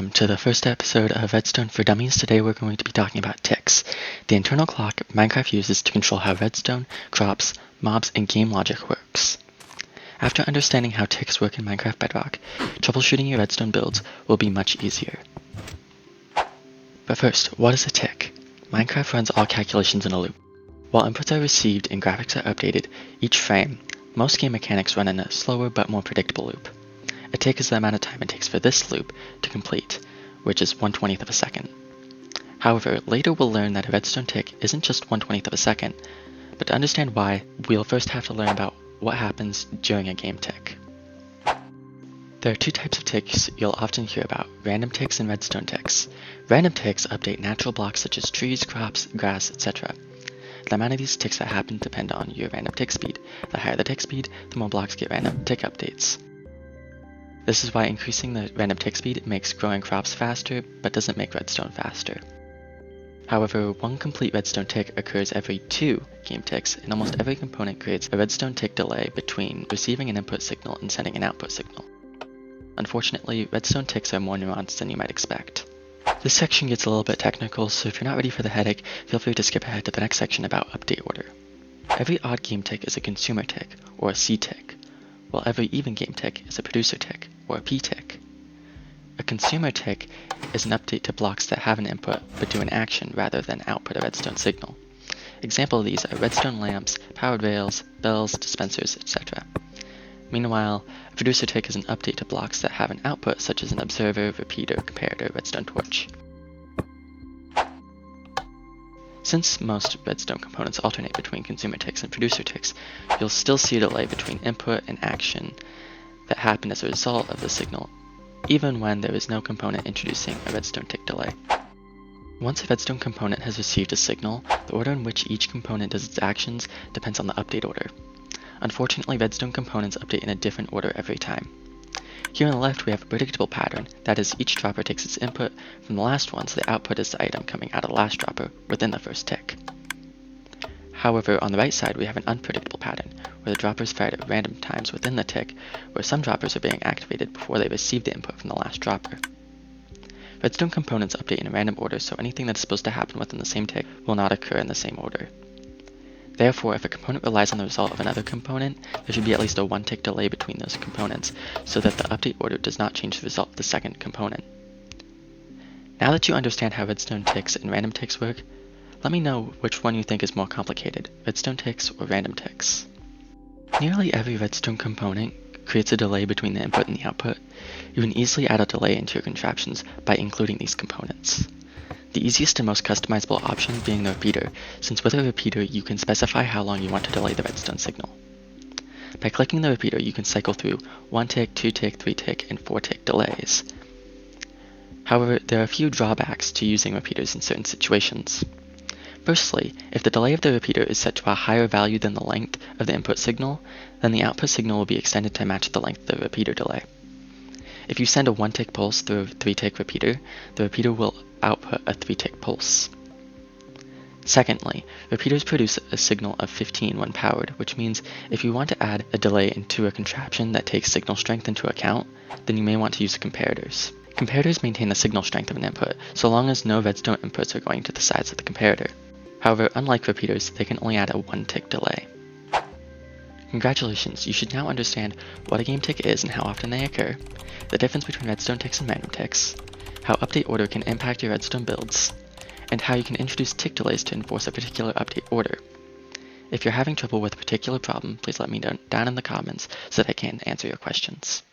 Welcome to the first episode of Redstone for Dummies. Today we're going to be talking about ticks, the internal clock Minecraft uses to control how redstone, crops, mobs, and game logic works. After understanding how ticks work in Minecraft Bedrock, troubleshooting your redstone builds will be much easier. But first, what is a tick? Minecraft runs all calculations in a loop. While inputs are received and graphics are updated each frame, most game mechanics run in a slower but more predictable loop. A tick is the amount of time it takes for this loop to complete, which is 1/20th of a second. However, later we'll learn that a redstone tick isn't just 1/20th of a second, but to understand why, we'll first have to learn about what happens during a game tick. There are two types of ticks you'll often hear about, random ticks and redstone ticks. Random ticks update natural blocks such as trees, crops, grass, etc. The amount of these ticks that happen depend on your random tick speed. The higher the tick speed, the more blocks get random tick updates. This is why increasing the random tick speed makes growing crops faster, but doesn't make redstone faster. However, one complete redstone tick occurs every 2 game ticks, and almost every component creates a redstone tick delay between receiving an input signal and sending an output signal. Unfortunately, redstone ticks are more nuanced than you might expect. This section gets a little bit technical, so if you're not ready for the headache, feel free to skip ahead to the next section about update order. Every odd game tick is a consumer tick, or a C tick, while every even game tick is a producer tick, or a P tick. A consumer tick is an update to blocks that have an input but do an action rather than output a redstone signal. Example of these are redstone lamps, powered rails, bells, dispensers, etc. Meanwhile, a producer tick is an update to blocks that have an output such as an observer, repeater, comparator, redstone torch. Since most redstone components alternate between consumer ticks and producer ticks, you'll still see a delay between input and action that happen as a result of the signal, even when there is no component introducing a redstone tick delay. Once a redstone component has received a signal, the order in which each component does its actions depends on the update order. Unfortunately, redstone components update in a different order every time. Here on the left we have a predictable pattern, that is, each dropper takes its input from the last one, so the output is the item coming out of the last dropper within the first tick. However, on the right side we have an unpredictable pattern, where the droppers fired at random times within the tick, where some droppers are being activated before they receive the input from the last dropper. Redstone components update in a random order, so anything that is supposed to happen within the same tick will not occur in the same order. Therefore, if a component relies on the result of another component, there should be at least a 1 tick delay between those components, so that the update order does not change the result of the second component. Now that you understand how redstone ticks and random ticks work, let me know which one you think is more complicated, redstone ticks or random ticks. Nearly every redstone component creates a delay between the input and the output. You can easily add a delay into your contraptions by including these components. The easiest and most customizable option being the repeater, since with a repeater you can specify how long you want to delay the redstone signal. By clicking the repeater you can cycle through 1 tick, 2 tick, 3 tick, and 4 tick delays. However, there are a few drawbacks to using repeaters in certain situations. Firstly, if the delay of the repeater is set to a higher value than the length of the input signal, then the output signal will be extended to match the length of the repeater delay. If you send a 1 tick pulse through a 3 tick repeater, the repeater will output a 3 tick pulse. Secondly, repeaters produce a signal of 15 when powered, which means if you want to add a delay into a contraption that takes signal strength into account, then you may want to use comparators. Comparators maintain the signal strength of an input, so long as no redstone inputs are going to the sides of the comparator. However, unlike repeaters, they can only add a 1 tick delay. Congratulations, you should now understand what a game tick is and how often they occur, the difference between redstone ticks and random ticks, how update order can impact your redstone builds, and how you can introduce tick delays to enforce a particular update order. If you're having trouble with a particular problem, please let me know down in the comments so that I can answer your questions.